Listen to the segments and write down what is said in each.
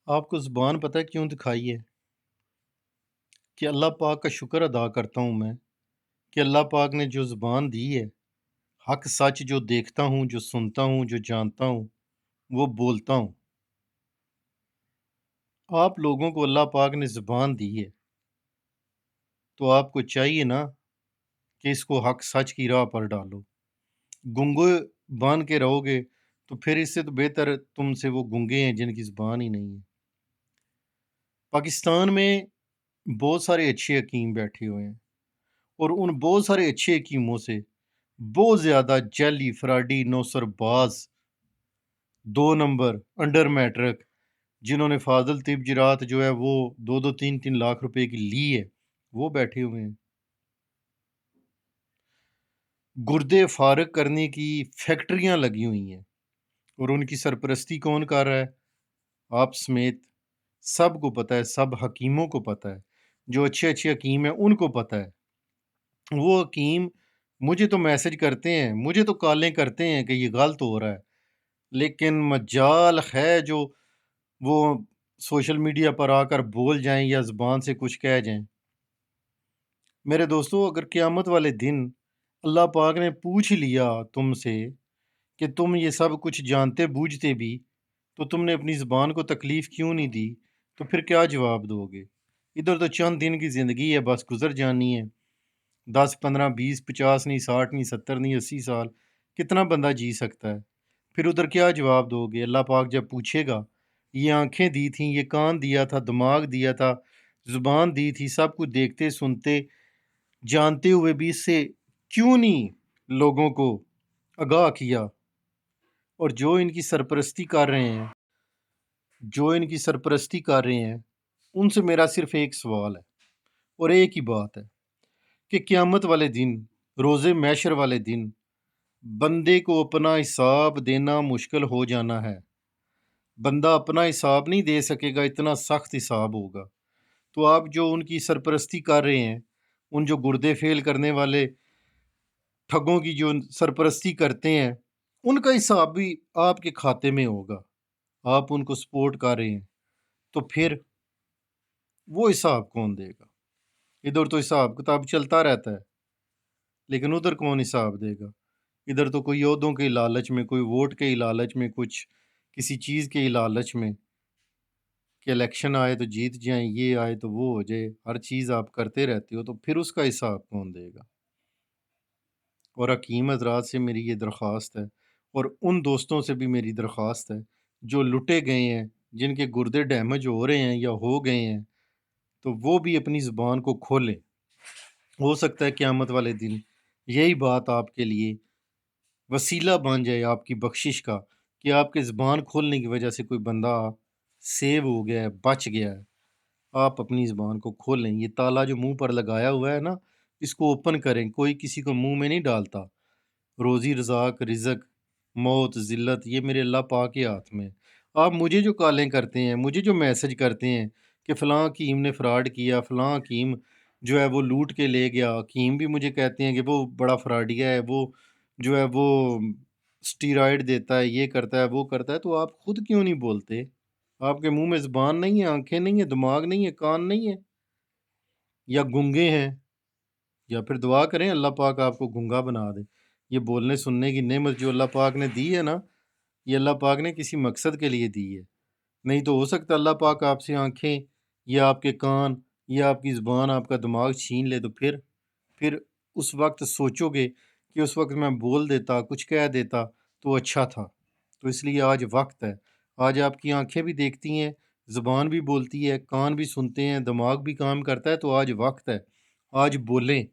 آپ کو زبان پتہ ہے کیوں دکھائی ہے؟ کہ اللہ پاک کا شکر ادا کرتا ہوں میں کہ اللہ پاک نے جو زبان دی ہے، حق سچ جو دیکھتا ہوں، جو سنتا ہوں، جو جانتا ہوں، وہ بولتا ہوں۔ آپ لوگوں کو اللہ پاک نے زبان دی ہے، تو آپ کو چاہیے نا کہ اس کو حق سچ کی راہ پر ڈالو۔ گنگے بان کے رہو گے تو پھر اس سے تو بہتر تم سے وہ گنگے ہیں جن کی زبان ہی نہیں ہے۔ پاکستان میں بہت سارے اچھے حکیم بیٹھے ہوئے ہیں، اور ان بہت سارے اچھے حکیموں سے بہت زیادہ جعلی فراڈی نوسر باز 2 نمبر انڈر میٹرک جنہوں نے فاضل طب جرات جو ہے وہ 2-3 لاکھ روپے کی لی ہے، وہ بیٹھے ہوئے ہیں۔ گردے فارغ کرنے کی فیکٹریاں لگی ہوئی ہیں، اور ان کی سرپرستی کون کر رہا ہے؟ آپ سمیت سب کو پتہ ہے، سب حکیموں کو پتہ ہے، جو اچھے اچھے حکیم ہیں ان کو پتہ ہے۔ وہ حکیم مجھے تو میسج کرتے ہیں، مجھے تو کالیں کرتے ہیں کہ یہ غلط ہو رہا ہے، لیکن مجال ہے جو وہ سوشل میڈیا پر آ کر بول جائیں یا زبان سے کچھ کہہ جائیں۔ میرے دوستو، اگر قیامت والے دن اللہ پاک نے پوچھ لیا تم سے کہ تم یہ سب کچھ جانتے بوجھتے بھی تو تم نے اپنی زبان کو تکلیف کیوں نہیں دی، تو پھر کیا جواب دو گے؟ ادھر تو چند دن کی زندگی ہے، بس گزر جانی ہے۔ 10 15 20 50 نہیں، 60 نہیں، 70 نہیں، 80 سال کتنا بندہ جی سکتا ہے؟ پھر ادھر کیا جواب دو گے؟ اللہ پاک جب پوچھے گا، یہ آنکھیں دی تھیں، یہ کان دیا تھا، دماغ دیا تھا، زبان دی تھی، سب کچھ دیکھتے سنتے جانتے ہوئے بھی اس سے کیوں نہیں لوگوں کو آگاہ کیا؟ اور جو ان کی سرپرستی کر رہے ہیں، ان سے میرا صرف ایک سوال ہے اور ایک ہی بات ہے کہ قیامت والے دن، روز محشر والے دن، بندے کو اپنا حساب دینا مشکل ہو جانا ہے۔ بندہ اپنا حساب نہیں دے سکے گا، اتنا سخت حساب ہوگا۔ تو آپ جو ان کی سرپرستی کر رہے ہیں، ان جو گردے فیل کرنے والے ٹھگوں کی جو سرپرستی کرتے ہیں، ان کا حساب بھی آپ کے کھاتے میں ہوگا۔ آپ ان کو سپورٹ کر رہے ہیں، تو پھر وہ حساب کون دے گا؟ ادھر تو حساب کتاب چلتا رہتا ہے، لیکن ادھر کون حساب دے گا؟ ادھر تو کوئی عہدوں کے لالچ میں، کوئی ووٹ کے لالچ میں، کچھ کسی چیز کے لالچ میں کہ الیکشن آئے تو جیت جائیں، یہ آئے تو وہ ہو جائے، ہر چیز آپ کرتے رہتے ہو، تو پھر اس کا حساب کون دے گا؟ اور حکیم حضرات سے میری یہ درخواست ہے، اور ان دوستوں سے بھی میری درخواست ہے جو لٹے گئے ہیں، جن کے گردے ڈیمیج ہو رہے ہیں یا ہو گئے ہیں، تو وہ بھی اپنی زبان کو کھولیں۔ ہو سکتا ہے قیامت والے دن یہی بات آپ کے لیے وسیلہ بن جائے آپ کی بخشش کا، کہ آپ کے زبان کھولنے کی وجہ سے کوئی بندہ سیو ہو گیا ہے، بچ گیا ہے۔ آپ اپنی زبان کو کھولیں، یہ تالا جو منہ پر لگایا ہوا ہے نا، اس کو اوپن کریں۔ کوئی کسی کو منہ میں نہیں ڈالتا۔ روزی رزاق، رزق، موت، ذلت، یہ میرے اللہ پاک کے ہاتھ میں ہے۔ آپ مجھے جو کالیں کرتے ہیں، مجھے جو میسج کرتے ہیں کہ فلاں حکیم نے فراڈ کیا، فلاں حکیم جو ہے وہ لوٹ کے لے گیا، حکیم بھی مجھے کہتے ہیں کہ وہ بڑا فراڈیا ہے، وہ جو ہے وہ سٹیرائڈ دیتا ہے، یہ کرتا ہے، وہ کرتا ہے، تو آپ خود کیوں نہیں بولتے؟ آپ کے منہ میں زبان نہیں ہے، آنکھیں نہیں ہیں، دماغ نہیں ہے، کان نہیں ہے، یا گنگے ہیں؟ یا پھر دعا کریں اللہ پاک آپ کو گنگا بنا دے۔ یہ بولنے سننے کی نعمت جو اللہ پاک نے دی ہے نا، یہ اللہ پاک نے کسی مقصد کے لیے دی ہے۔ نہیں تو ہو سکتا اللہ پاک آپ سے آنکھیں یا آپ کے کان یا آپ کی زبان، آپ کا دماغ چھین لے، تو پھر اس وقت سوچو گے کہ اس وقت میں بول دیتا، کچھ کہہ دیتا تو اچھا تھا۔ تو اس لیے آج وقت ہے، آج آپ کی آنکھیں بھی دیکھتی ہیں، زبان بھی بولتی ہے، کان بھی سنتے ہیں، دماغ بھی کام کرتا ہے، تو آج وقت ہے، آج بولیں۔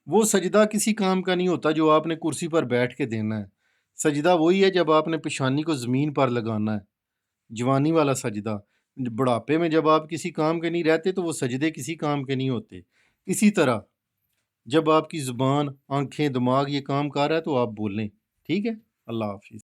وہ سجدہ کسی کام کا نہیں ہوتا جو آپ نے کرسی پر بیٹھ کے دینا ہے۔ سجدہ وہی ہے جب آپ نے پیشانی کو زمین پر لگانا ہے، جوانی والا سجدہ۔ بڑھاپے میں جب آپ کسی کام کے نہیں رہتے تو وہ سجدے کسی کام کے نہیں ہوتے۔ اسی طرح جب آپ کی زبان، آنکھیں، دماغ یہ کام کر رہا ہے تو آپ بولیں۔ ٹھیک ہے؟ اللہ حافظ۔